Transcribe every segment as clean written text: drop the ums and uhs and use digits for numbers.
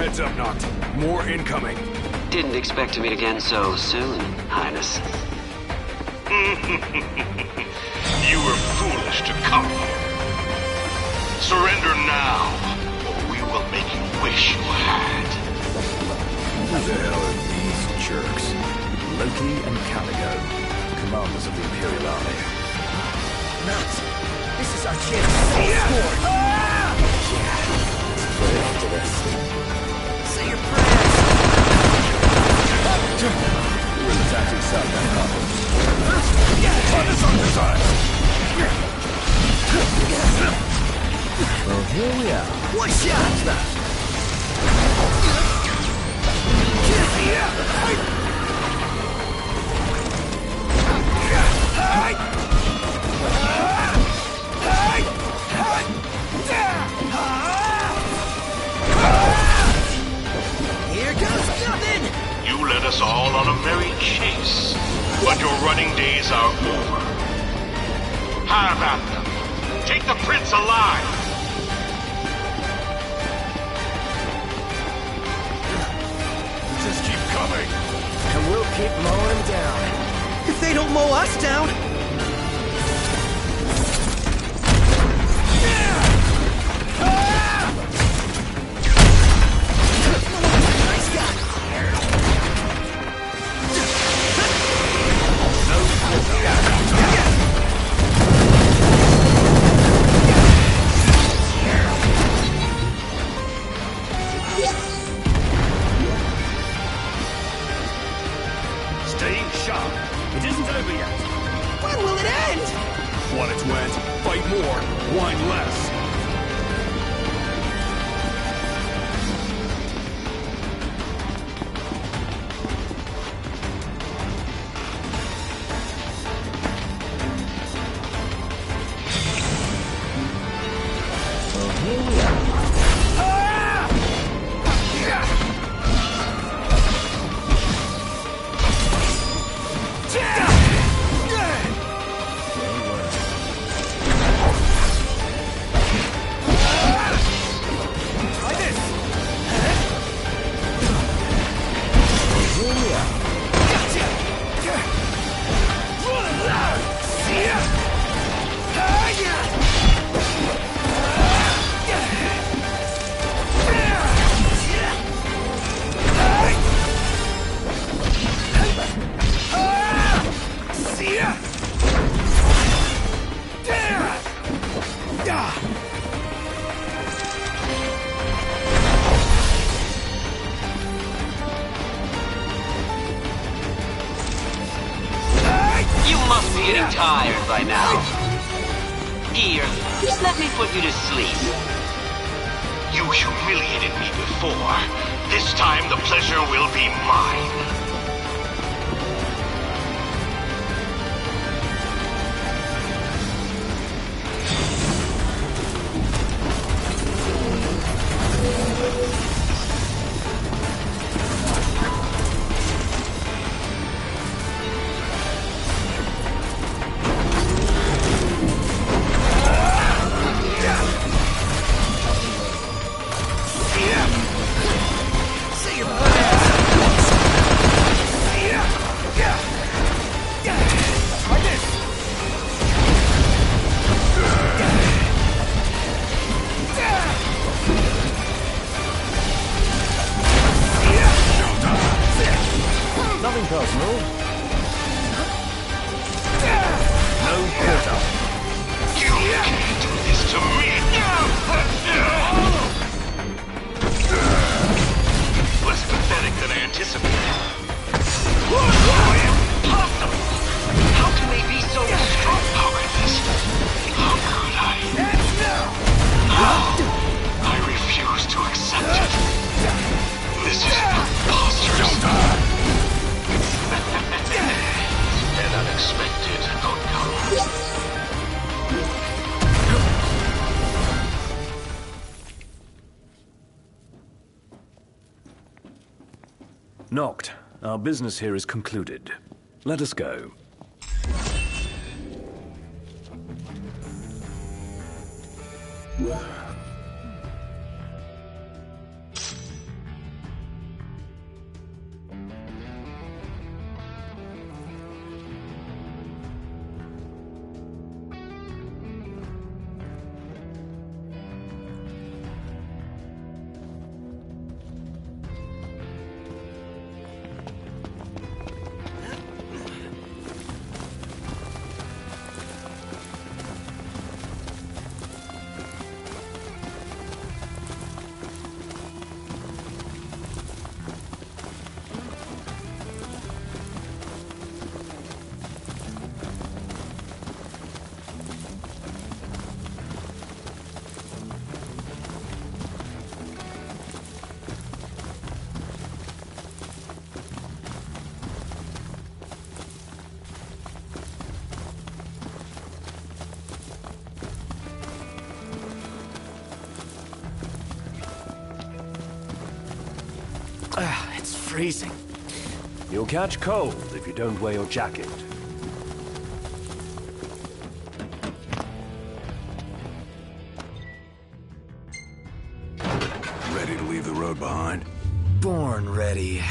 Heads up, Noct. More incoming. Didn't expect to meet again so soon, Highness. You were foolish to come here. Surrender now, or we will make you wish you had. Who the hell are these jerks? Loki and Calico, commanders of the Imperial Army. Nuts! This is our chance to score! Pray after this. Say your prayers! We're attacking Southern Harbor. On this side! Well, here we are. One shot! What's that? Here goes nothing! You led us all on a merry chase, but your running days are over. Have at them. Take the prince alive! Just keep coming! And we'll keep mowing them down. If they don't mow us down... Nice guy. Stay sharp. It isn't over yet. When will it end? Want it to end? Fight more, whine less. Well, here we are. You must be getting tired by now. Here, just let me put you to sleep. You humiliated me before. This time the pleasure will be mine. Say your prayers! Nothing personal. No quarter. You can't do this to me! Less pathetic than I anticipated. Impossible! How can they be so strong? How could this? How could I? No! I refuse to accept it. This is preposterous. An unexpected outcome. Noct, our business here is concluded. Let us go. freezing. You'll catch cold if you don't wear your jacket. Ready to leave the road behind? Born ready.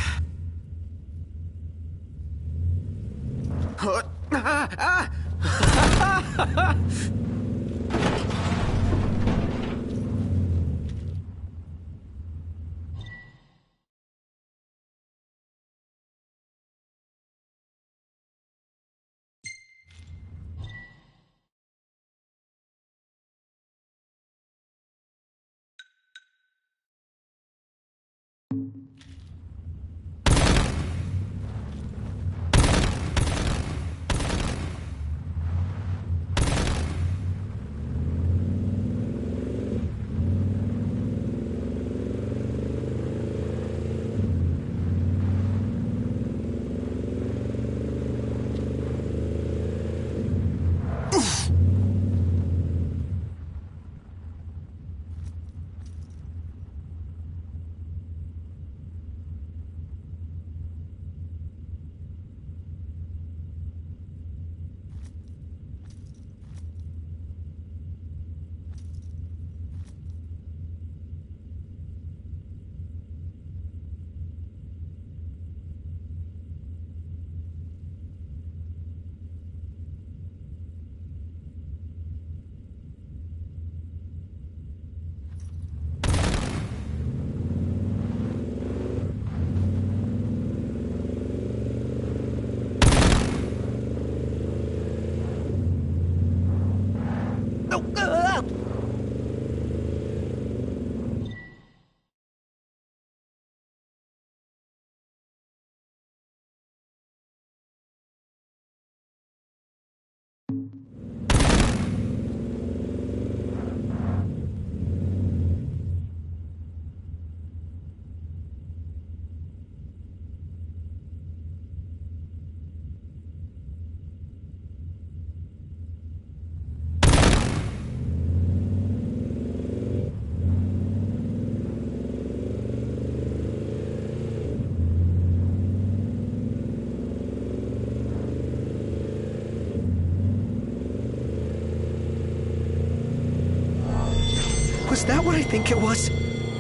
Was that what I think it was?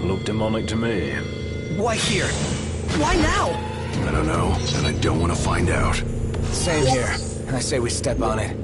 Looked demonic to me. Why here? Why now? I don't know, and I don't want to find out. Same here. I say we step on it.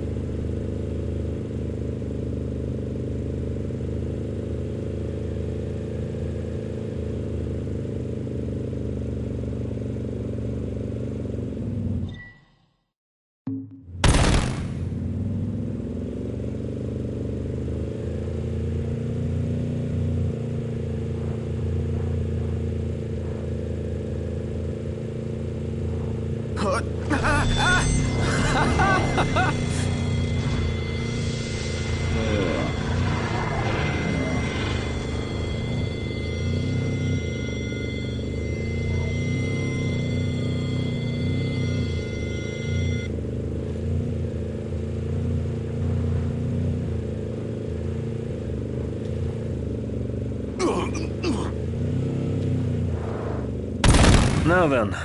Now then,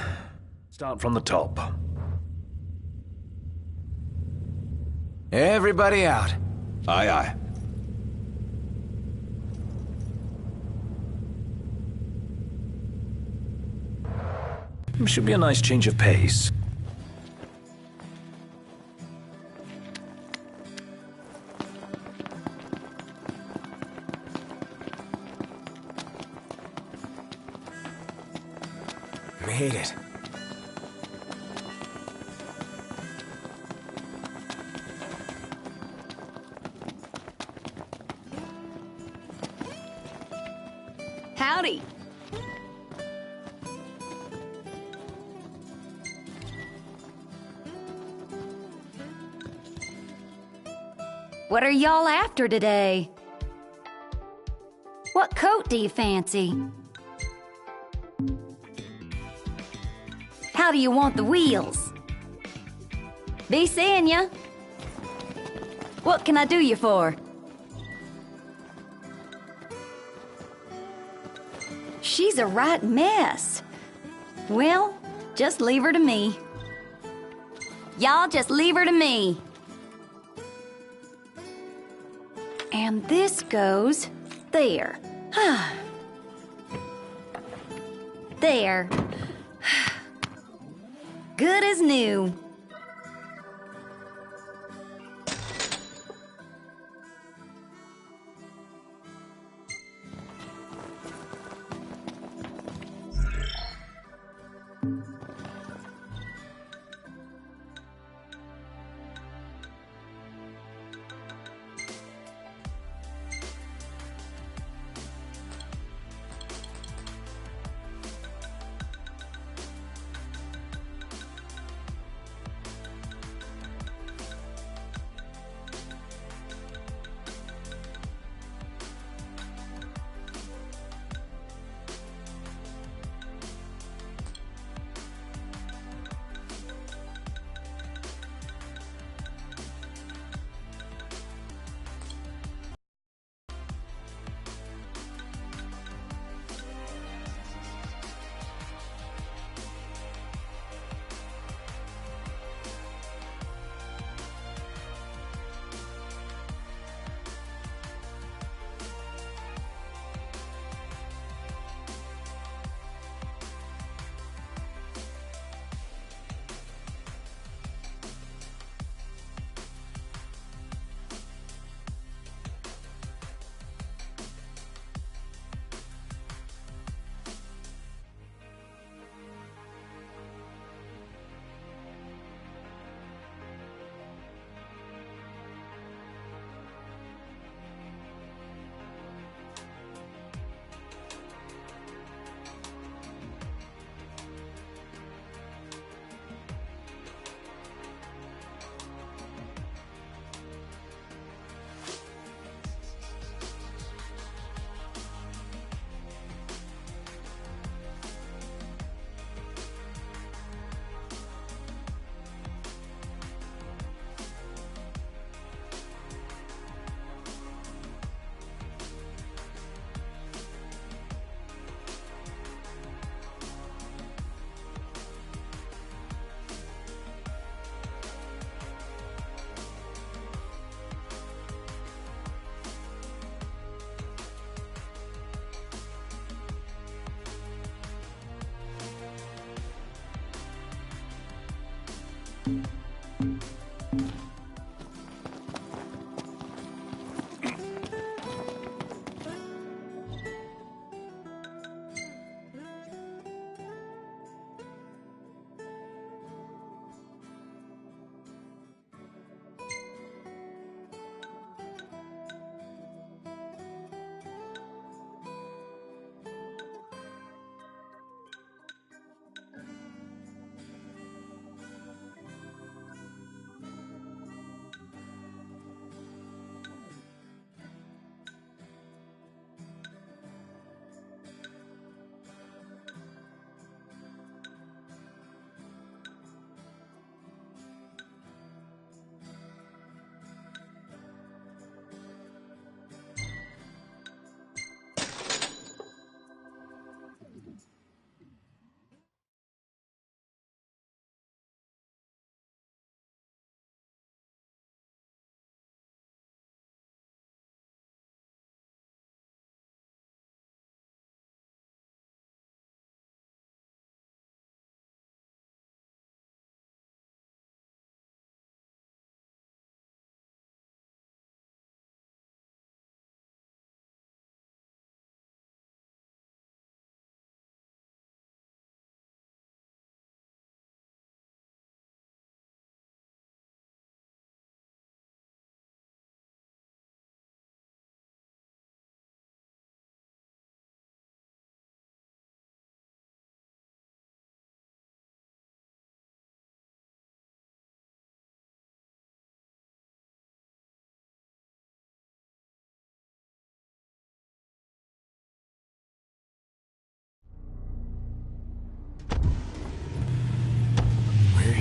start from the top. Everybody out. Aye, aye. Should be a nice change of pace. Made it. Howdy. What are y'all after today? What coat do you fancy? How do you want the wheels? Be seeing ya. What can I do you for? She's a right mess. Well, just leave her to me. Y'all just leave her to me. And this goes there. There. Good as new.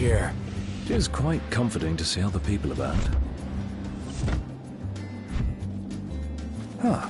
Here. It is quite comforting to see other people about. Huh.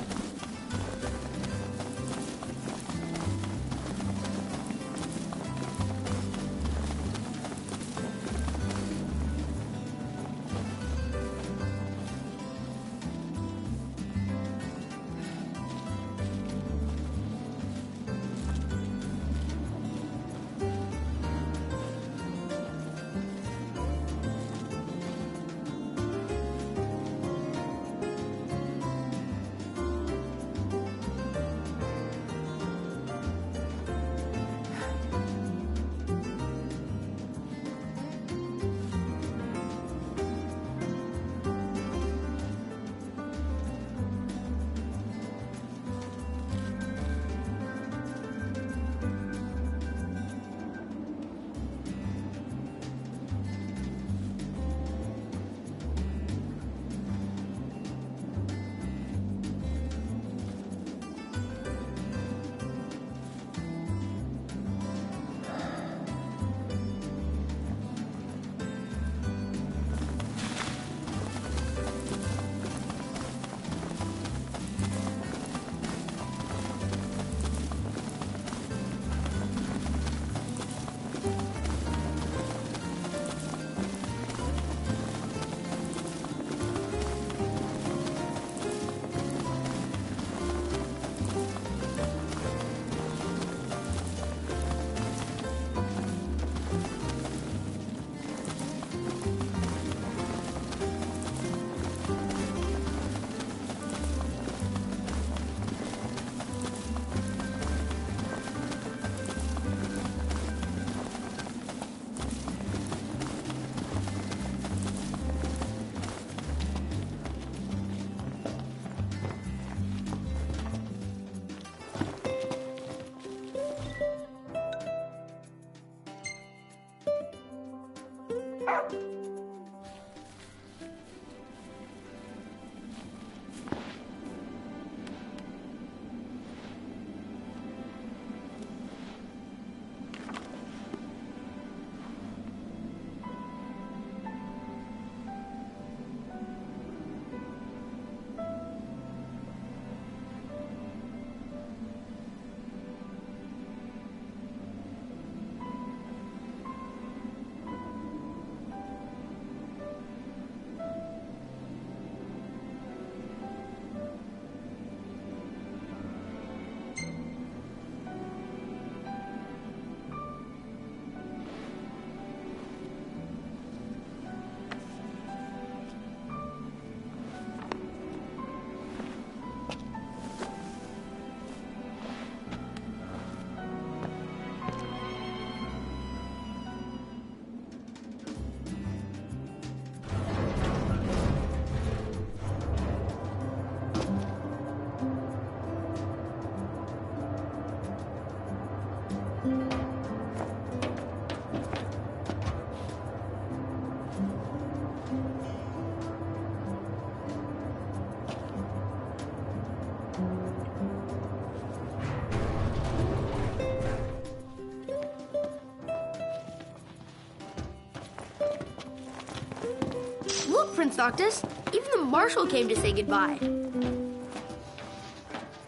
Prince Noctis. Even the Marshal came to say goodbye.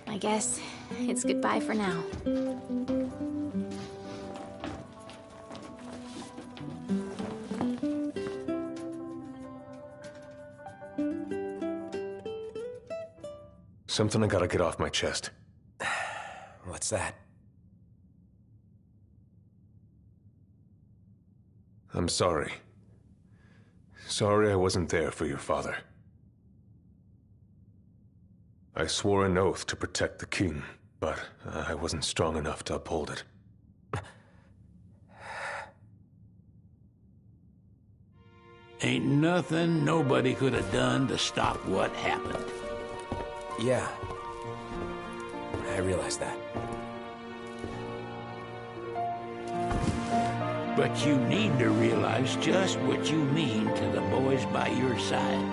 I guess it's goodbye for now. Something I gotta get off my chest. What's that? I'm sorry. Sorry I wasn't there for your father. I swore an oath to protect the king, but I wasn't strong enough to uphold it. Ain't nothing nobody could have done to stop what happened. Yeah. I realize that. But you need to realize just what you mean to the boys by your side.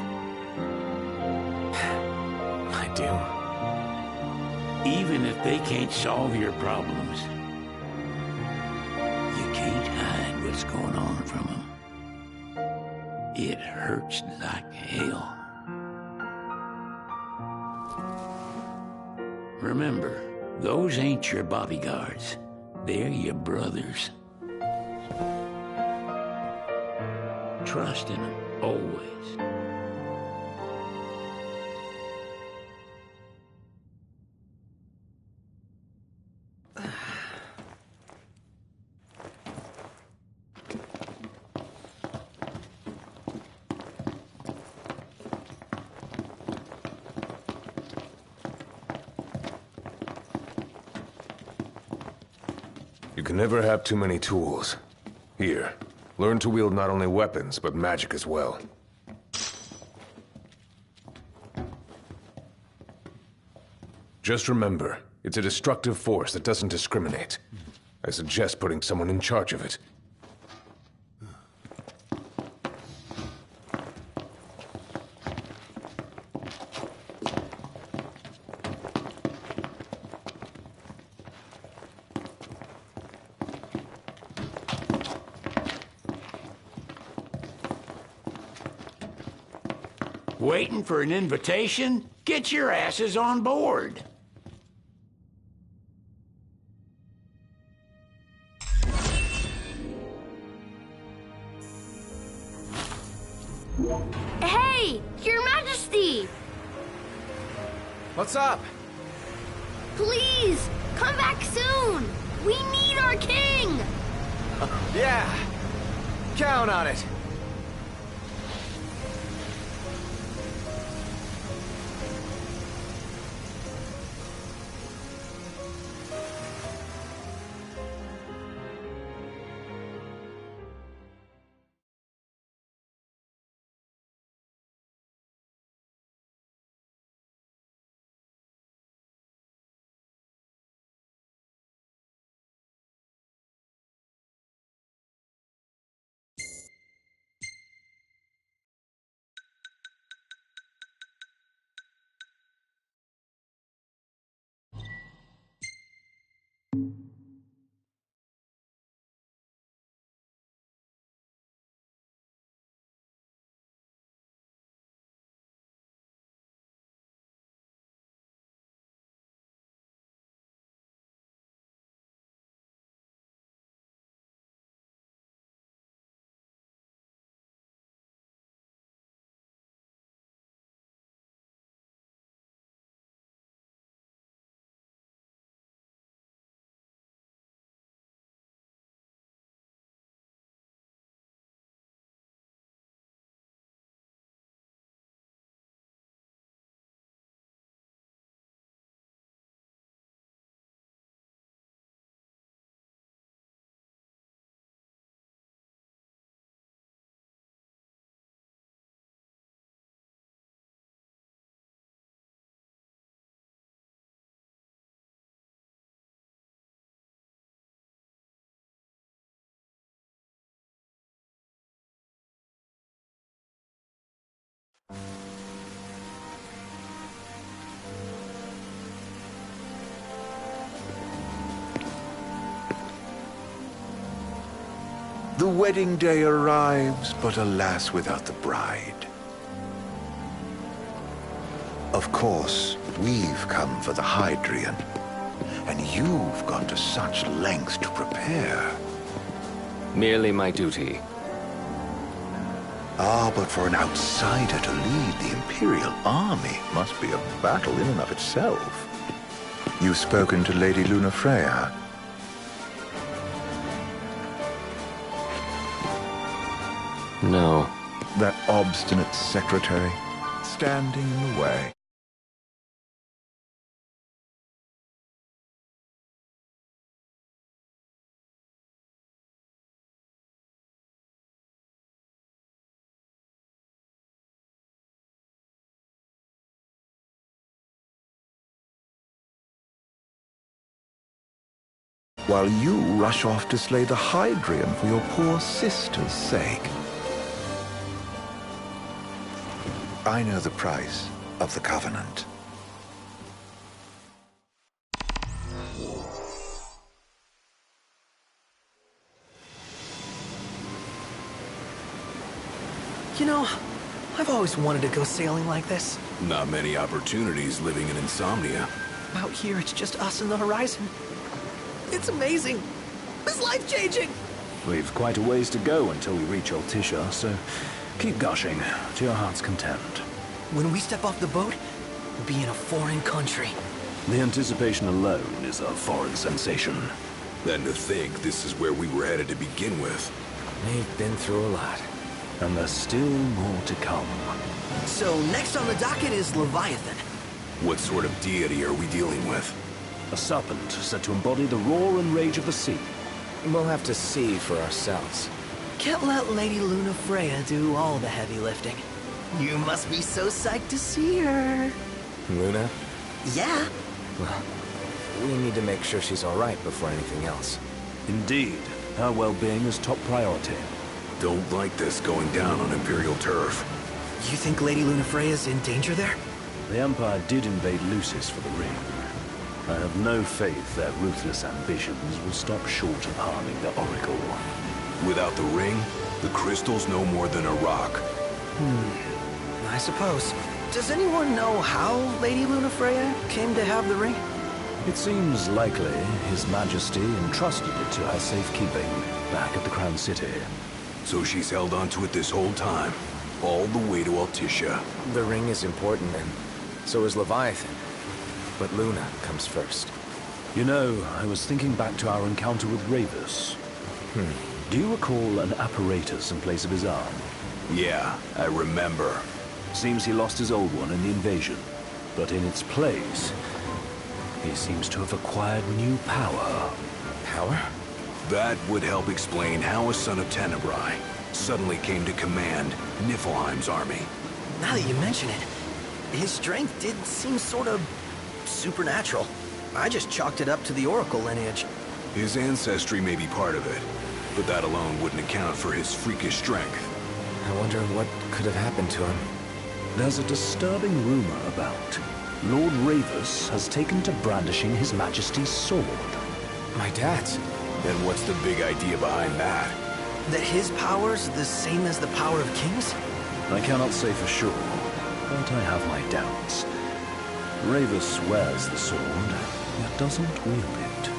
I do. Even if they can't solve your problems, you can't hide what's going on from them. It hurts like hell. Remember, those ain't your bodyguards. They're your brothers. Trust in them, always. You can never have too many tools. Here, learn to wield not only weapons, but magic as well. Just remember, it's a destructive force that doesn't discriminate. I suggest putting someone in charge of it. Waiting for an invitation? Get your asses on board. Hey, Your Majesty! What's up? Please, come back soon! We need our king! Yeah. Count on it. The wedding day arrives, but alas, without the bride. Of course, we've come for the Hydrian. And you've gone to such lengths to prepare. Merely my duty. Ah, but for an outsider to lead the Imperial army must be a battle in and of itself. You've spoken to Lady Lunafreya? No. That obstinate secretary, standing in the way. While you rush off to slay the Hydrian for your poor sister's sake. I know the price of the Covenant. You know, I've always wanted to go sailing like this. Not many opportunities living in Insomnia. Out here, it's just us and the horizon. It's amazing. It's life-changing. We've quite a ways to go until we reach Altissia, so keep gushing to your heart's content. When we step off the boat, we'll be in a foreign country. The anticipation alone is a foreign sensation. Then to think this is where we were headed to begin with. We've been through a lot. And there's still more to come. So next on the docket is Leviathan. What sort of deity are we dealing with? A serpent said to embody the roar and rage of the sea. We'll have to see for ourselves. Can't let Lady Lunafreya do all the heavy lifting. You must be so psyched to see her. Luna? Yeah. Well, we need to make sure she's all right before anything else. Indeed. Her well-being is top priority. Don't like this going down on Imperial turf. You think Lady Lunafreya's in danger there? The Empire did invade Lucis for the ring. I have no faith their ruthless ambitions will stop short of harming the Oracle. Without the ring, the crystal's no more than a rock. I suppose. Does anyone know how Lady Lunafreya came to have the ring? It seems likely His Majesty entrusted it to her safekeeping back at the Crown City. So she's held onto it this whole time, all the way to Altissia. The ring is important, and so is Leviathan. But Luna comes first. You know, I was thinking back to our encounter with Ravus. Do you recall an apparatus in place of his arm? Yeah, I remember. Seems he lost his old one in the invasion. But in its place, he seems to have acquired new power. Power? That would help explain how a son of Tenebrae suddenly came to command Niflheim's army. Now that you mention it, his strength did seem sort of supernatural. I just chalked it up to the Oracle lineage. His ancestry may be part of it, but that alone wouldn't account for his freakish strength. I wonder what could have happened to him. There's a disturbing rumor about Lord Ravus has taken to brandishing His Majesty's sword. My dad's. Then what's the big idea behind that? That his power's the same as the power of kings? I cannot say for sure, but I have my doubts. Ravus wears the sword, yet doesn't wield it.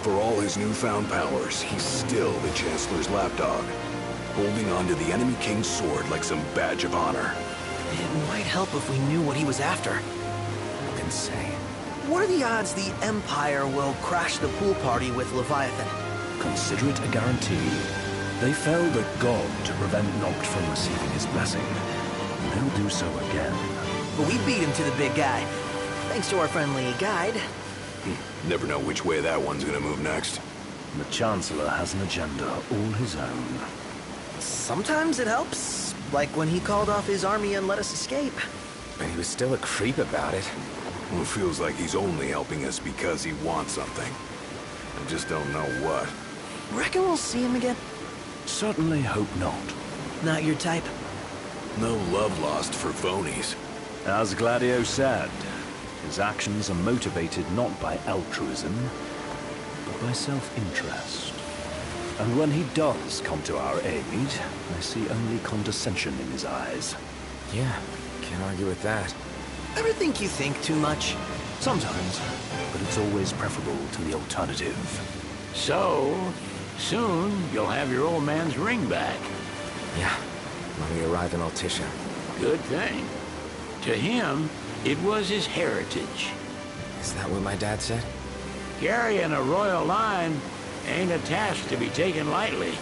For all his newfound powers, he's still the Chancellor's lapdog, holding on to the enemy king's sword like some badge of honor. It might help if we knew what he was after. Who can say? What are the odds the Empire will crash the pool party with Leviathan? Consider it a guarantee. They felled a god to prevent Noct from receiving his blessing. They'll do so again. But we beat him to the big guy, thanks to our friendly guide. Never know which way that one's gonna move next. The Chancellor has an agenda all his own. Sometimes it helps, like when he called off his army and let us escape. But he was still a creep about it. Well, it feels like he's only helping us because he wants something. I just don't know what. Reckon we'll see him again? Certainly hope not. Not your type? No love lost for phonies. As Gladio said, his actions are motivated not by altruism, but by self-interest. And when he does come to our aid, I see only condescension in his eyes. Yeah, Can't argue with that. Ever think you think too much? Sometimes, but it's always preferable to the alternative. So, soon you'll have your old man's ring back. Yeah, when we arrive in Altissia. Good thing. To him, it was his heritage. Is that what my dad said? Carrying a royal line ain't a task to be taken lightly.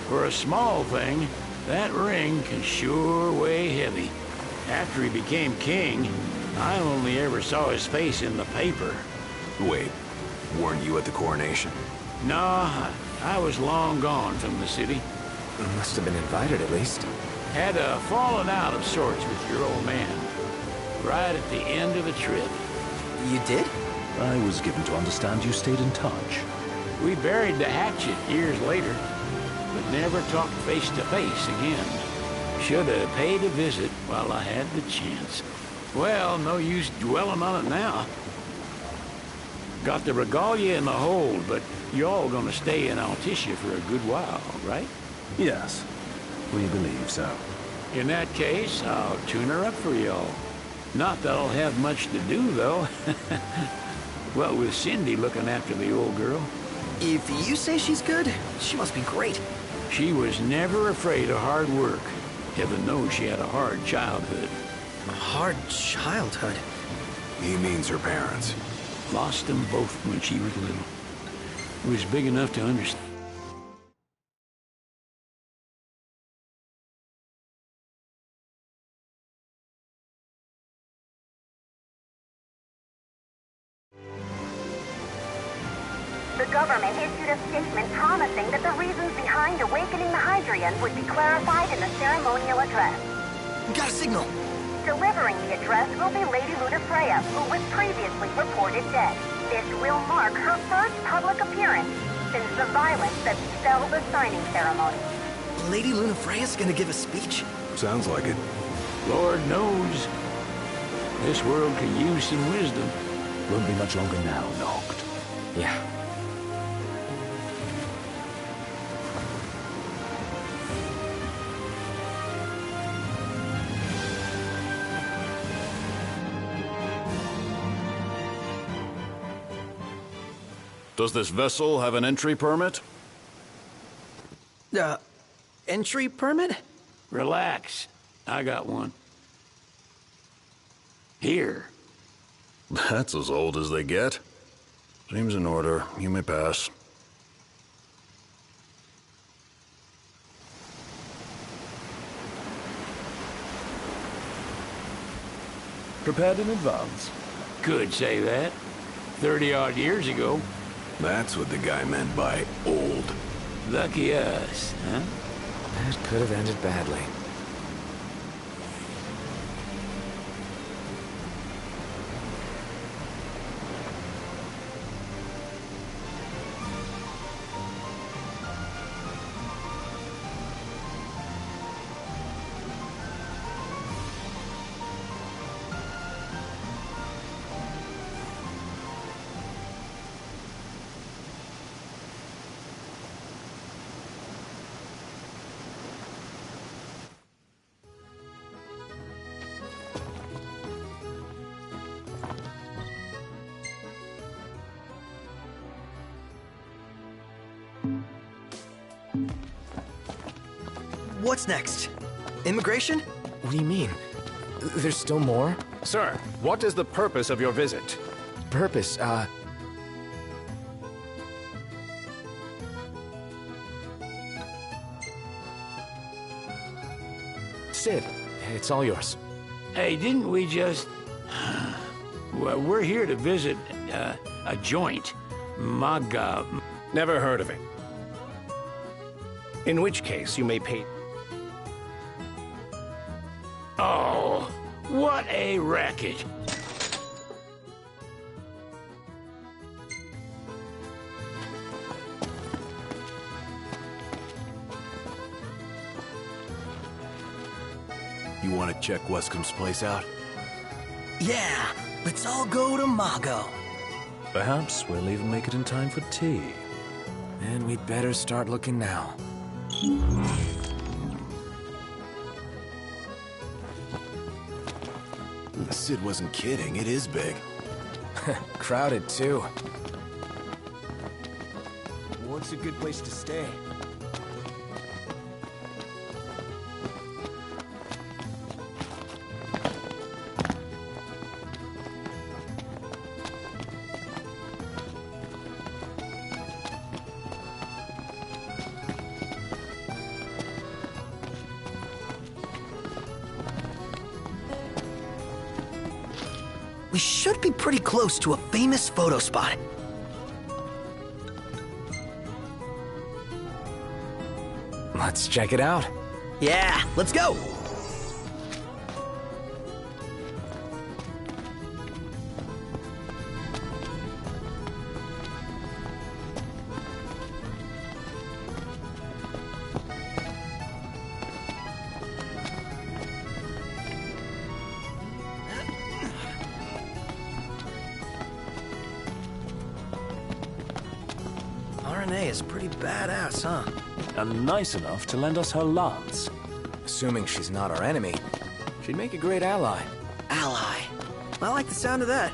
For a small thing, that ring can sure weigh heavy. After he became king, I only ever saw his face in the paper. Wait, weren't you at the coronation? No, I was long gone from the city. Must have been invited at least. Had a falling out of sorts with your old man. Right at the end of the trip. You did? I was given to understand you stayed in touch. We buried the hatchet years later, but never talked face to face again. Should have paid a visit while I had the chance. Well, no use dwelling on it now. Got the regalia in the hold, but y'all gonna stay in Altissia for a good while, right? Yes, we believe so. In that case, I'll tune her up for y'all. Not that I'll have much to do, though. Well, with Cindy looking after the old girl. If you say she's good, she must be great. She was never afraid of hard work. Heaven knows she had a hard childhood. A hard childhood? He means her parents. Lost them both when she was little. Was big enough to understand. The government issued a statement promising that the reasons behind awakening the Hydrian would be clarified in the ceremonial address. Got a signal! Delivering the address will be Lady Lunafreya, who was previously reported dead. This will mark her first public appearance since the violence that befell the signing ceremony. Lady Lunafreya's gonna give a speech? Sounds like it. Lord knows. This world could use some wisdom. Won't be much longer now, Noct. Yeah. Does this vessel have an entry permit? Entry permit? Relax. I got one. Here. That's as old as they get. Seems in order. You may pass. Prepared in advance. Could say that. 30-odd years ago. That's what the guy meant by old. Lucky us, huh? That could have ended badly. What's next? Immigration? What do you mean? There's still more? Sir, what is the purpose of your visit? Purpose, Sid, it's all yours. Hey, didn't we just... Well, we're here to visit, a joint. Maga... Never heard of it. In which case, you may pay... Oh, what a racket. You want to check Wescom's place out? Yeah, let's all go to Mago. Perhaps we'll even make it in time for tea. And we'd better start looking now. The Cid wasn't kidding, it is big. Crowded, too. What's a good place to stay? We should be pretty close to a famous photo spot. Let's check it out. Yeah, let's go! RNA is pretty badass, huh? And nice enough to lend us her lance. Assuming she's not our enemy, she'd make a great ally. Ally. I like the sound of that.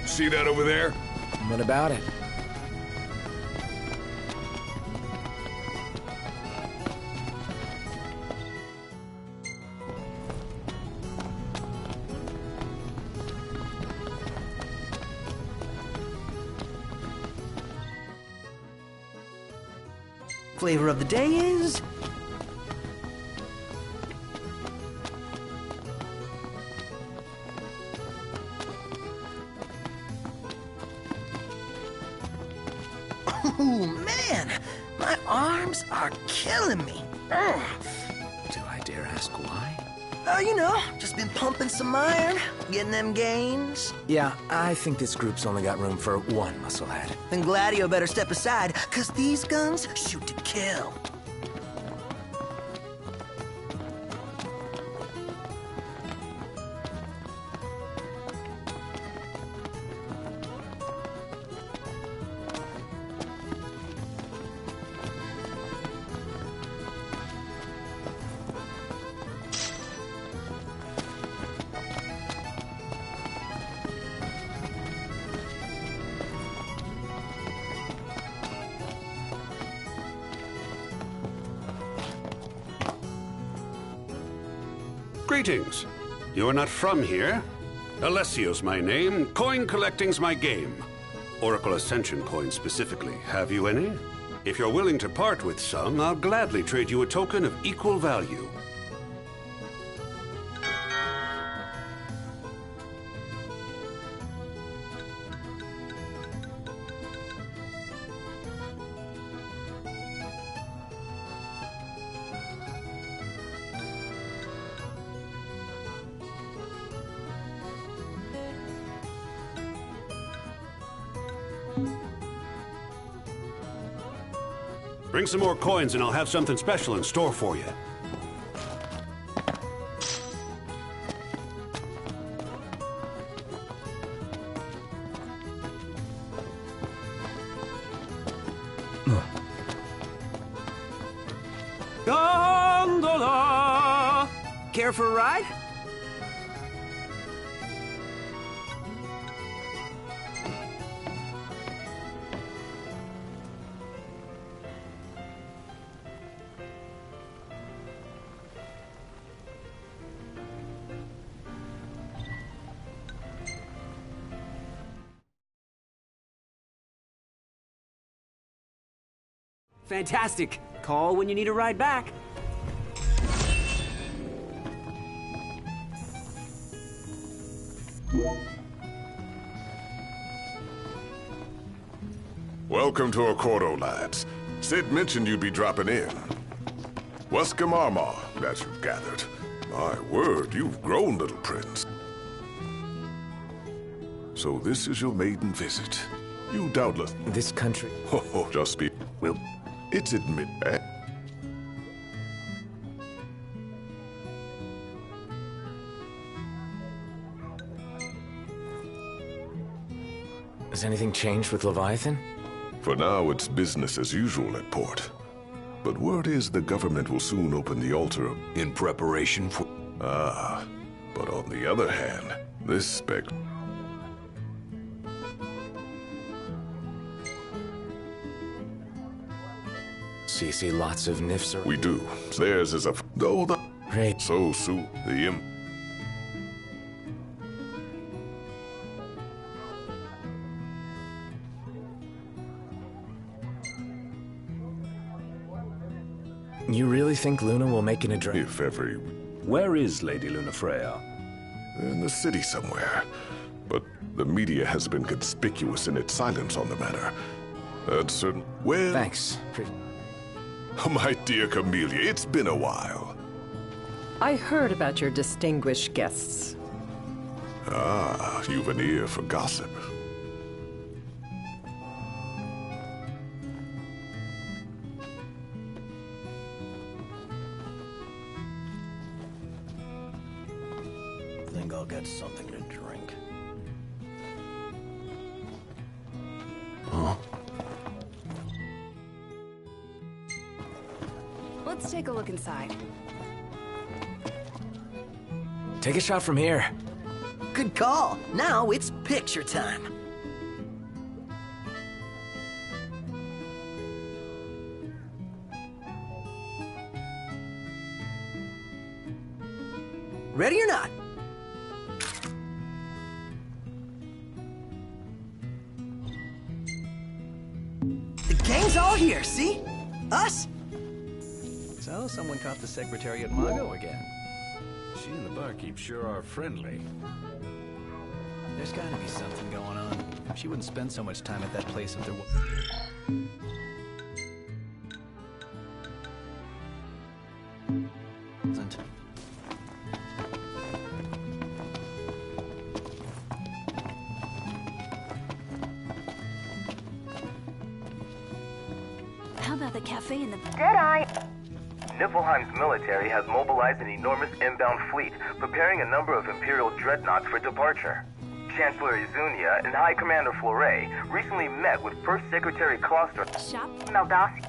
See that over there? What about it? Flavor of the day is... Oh, man! My arms are killing me. Ugh. Do I dare ask why? You know, just been pumping some iron, getting them gains. Yeah, I think this group's only got room for one musclehead. Then Gladio better step aside, cause these guns shoot to kill. Greetings. You are not from here? Alessio's my name. Coin collecting's my game. Oracle Ascension coins specifically. Have you any? If you're willing to part with some, I'll gladly trade you a token of equal value. Bring some more coins and I'll have something special in store for you. Gondola! Care for a ride? Fantastic. Call when you need a ride back. Welcome to Accordo, lads. Sid mentioned you'd be dropping in. Wescamarma, as you've gathered. My word, you've grown, little prince. So this is your maiden visit. You doubtless... This country... Oh, just be... Well, it's admit... Has anything changed with Leviathan? For now, it's business as usual at port. But word is the government will soon open the altar in preparation for... Ah, but on the other hand, this spec... So you see lots of nifs around? We do. Theirs is a... Though the... Right. So soon, the You really think Luna will make an address? If every... Where is Lady Lunafreya? In the city somewhere. But the media has been conspicuous in its silence on the matter. That's certain... Well... Thanks. My dear Camellia, it's been a while. I heard about your distinguished guests. Ah, you've an ear for gossip. Think I'll get something to drink. Huh? Let's take a look inside. Take a shot from here. Good call. Now it's picture time. Ready or not? The gang's all here, see? Us? So, someone caught the secretary at Mago again. She and the barkeep sure are friendly. There's gotta be something going on. She wouldn't spend so much time at that place if there wasn't. How about the cafe in the... Deadeye! Niflheim's military has mobilized an enormous inbound fleet, preparing a number of Imperial dreadnoughts for departure. Chancellor Izunia and High Commander Flore recently met with First Secretary Kloster Maldasi.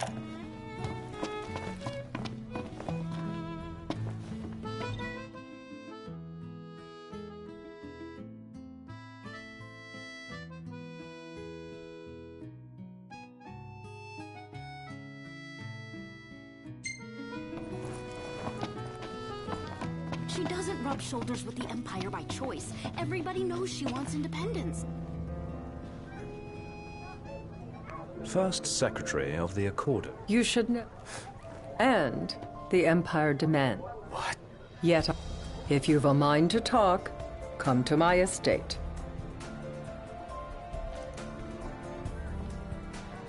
She doesn't rub shoulders with the Empire by choice. Everybody knows she wants independence. First Secretary of the Accordo. You should know. And the Empire demand. What? Yet, if you've a mind to talk, come to my estate.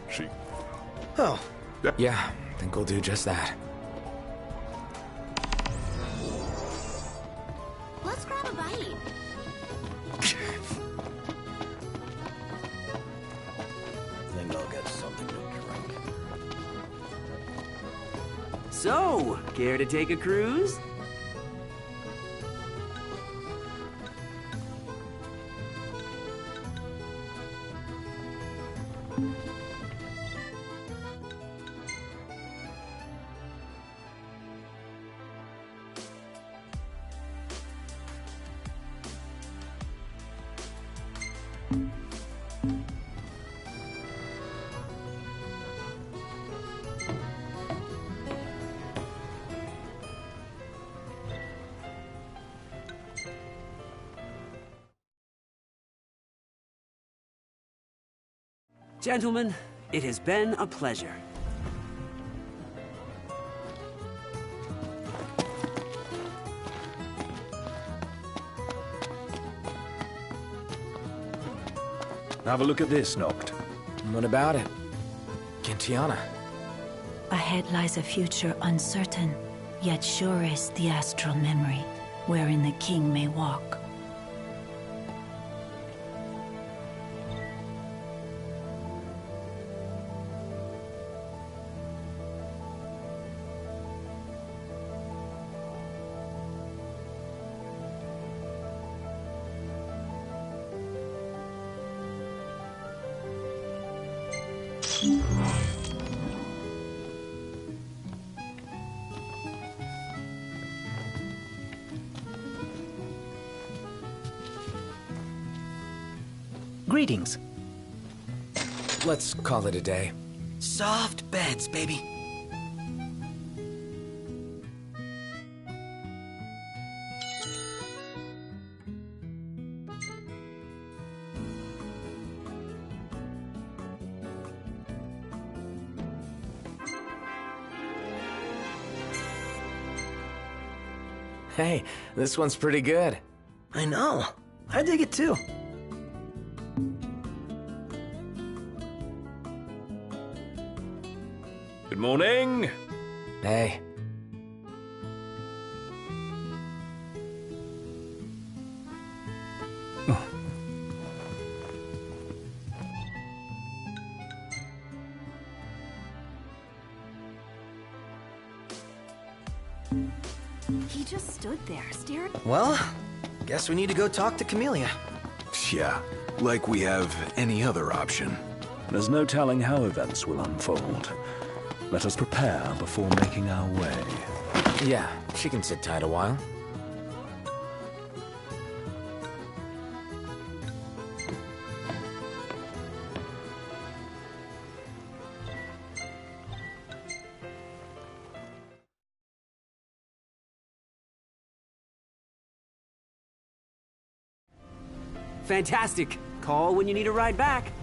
She... Oh. Yeah, I think we'll do just that. Let's grab a bite. Think I'll get something to drink. So, care to take a cruise? Gentlemen, it has been a pleasure. Have a look at this, Noct. What about it? Kintiana. Ahead lies a future uncertain, yet sure is the astral memory, wherein the king may walk. Greetings. Let's call it a day. Soft beds, baby. Hey, this one's pretty good. I know. I dig it too. Good morning. Hey. He just stood there, staring. Well, guess we need to go talk to Camellia. Yeah, like we have any other option. There's no telling how events will unfold. Let us prepare before making our way. Yeah, she can sit tight a while. Fantastic. Call when you need a ride back.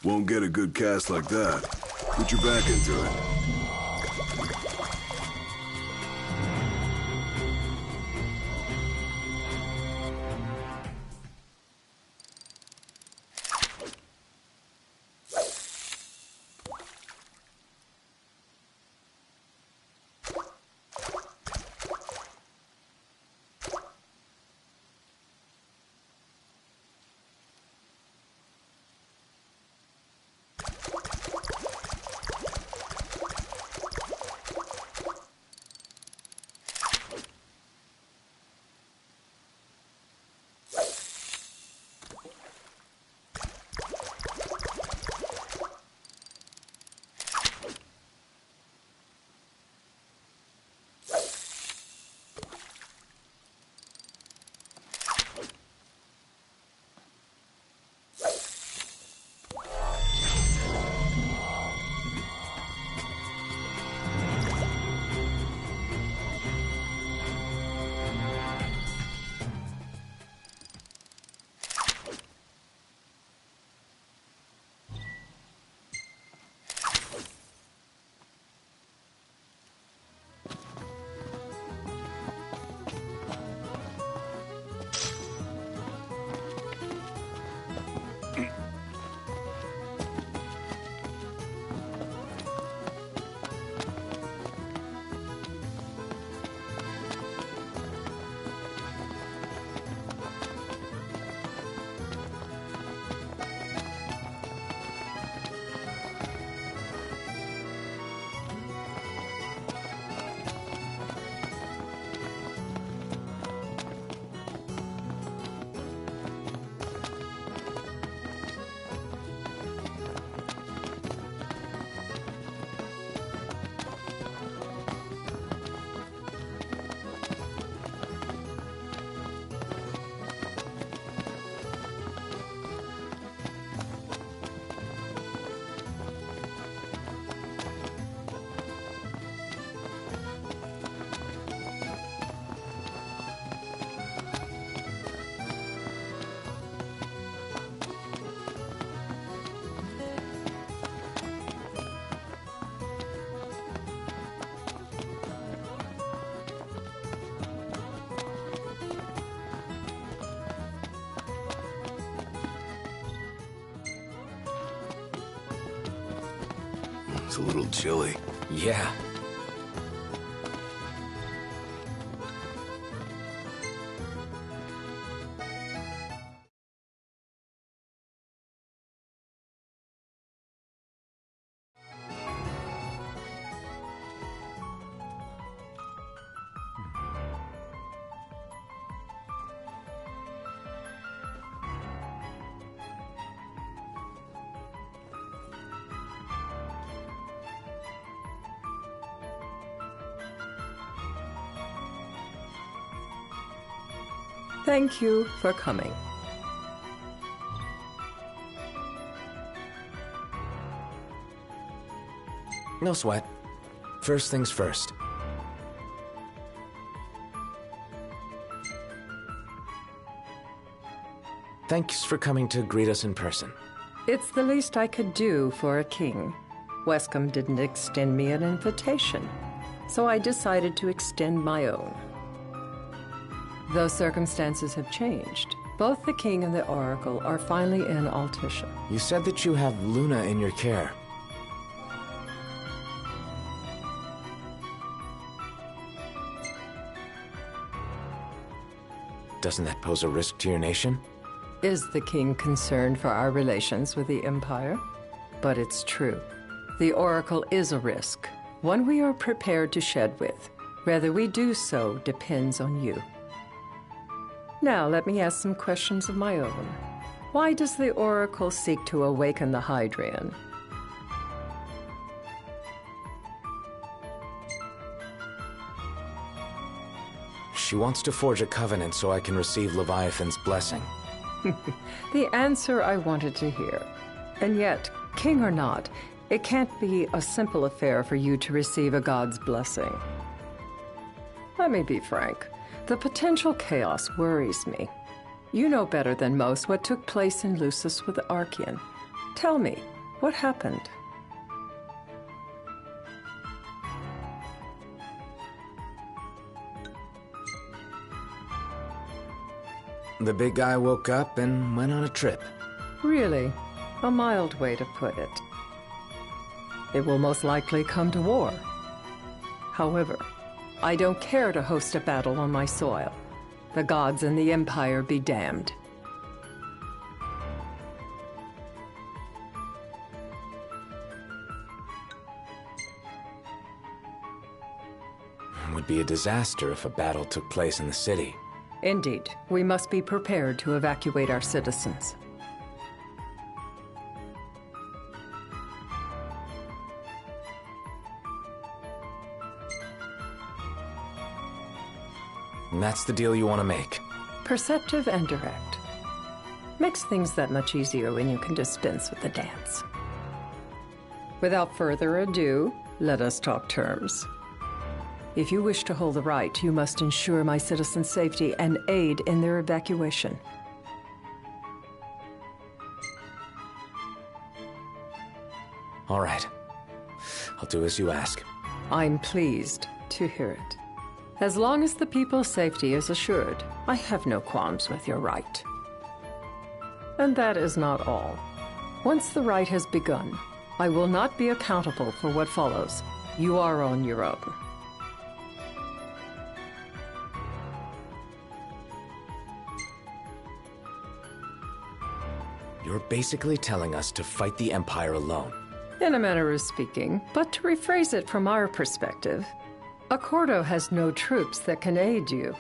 Won't get a good cast like that. Put your back into it. a little chilly. Yeah. Thank you for coming. No sweat. First things first. Thanks for coming to greet us in person. It's the least I could do for a king. Wescom didn't extend me an invitation, so I decided to extend my own. Though circumstances have changed, both the king and the oracle are finally in Altisha. You said that you have Luna in your care. Doesn't that pose a risk to your nation? Is the king concerned for our relations with the Empire? But it's true. The oracle is a risk, one we are prepared to shed with. Whether we do so depends on you. Now, let me ask some questions of my own. Why does the oracle seek to awaken the Hydrian? She wants to forge a covenant so I can receive Leviathan's blessing. The answer I wanted to hear. And yet, king or not, it can't be a simple affair for you to receive a god's blessing. Let me be frank. The potential chaos worries me. You know better than most what took place in Lucis with the Archean. Tell me, what happened? The big guy woke up and went on a trip. Really? A mild way to put it. It will most likely come to war. However, I don't care to host a battle on my soil. The gods and the Empire be damned. It would be a disaster if a battle took place in the city. Indeed, we must be prepared to evacuate our citizens. And that's the deal you want to make. Perceptive and direct. Makes things that much easier when you can dispense with the dance. Without further ado, let us talk terms. If you wish to hold the right, you must ensure my citizens' safety and aid in their evacuation. All right. I'll do as you ask. I'm pleased to hear it. As long as the people's safety is assured, I have no qualms with your right. And that is not all. Once the rite has begun, I will not be accountable for what follows. You are on your own. You're basically telling us to fight the Empire alone. In a manner of speaking, but to rephrase it from our perspective, Accordo has no troops that can aid you,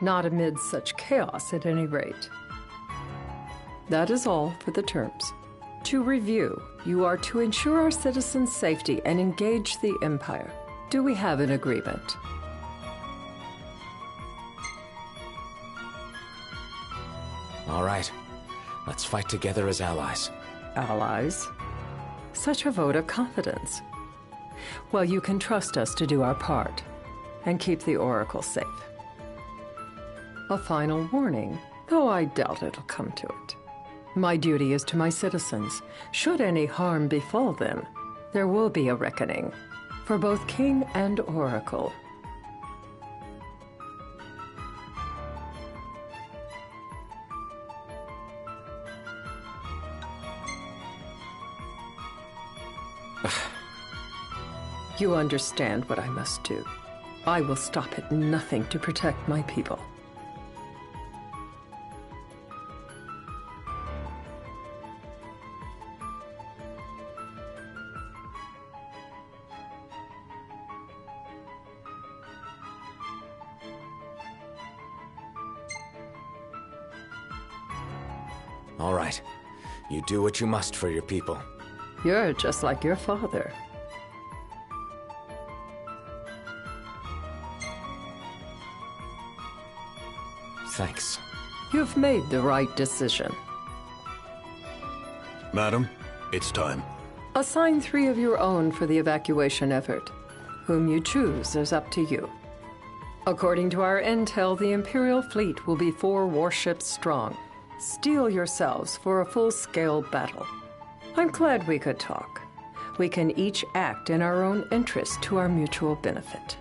not amid such chaos at any rate. That is all for the terms. To review, you are to ensure our citizens' safety and engage the Empire. Do we have an agreement? All right. Let's fight together as allies. Allies? Such a vote of confidence. Well, you can trust us to do our part and keep the Oracle safe. A final warning, though I doubt it'll come to it. My duty is to my citizens. Should any harm befall them, there will be a reckoning for both King and Oracle. You understand what I must do. I will stop at nothing to protect my people. All right. You do what you must for your people. You're just like your father. Thanks. You've made the right decision. Madam, it's time. Assign 3 of your own for the evacuation effort. Whom you choose is up to you. According to our intel, the Imperial fleet will be 4 warships strong. Steel yourselves for a full-scale battle. I'm glad we could talk. We can each act in our own interest to our mutual benefit.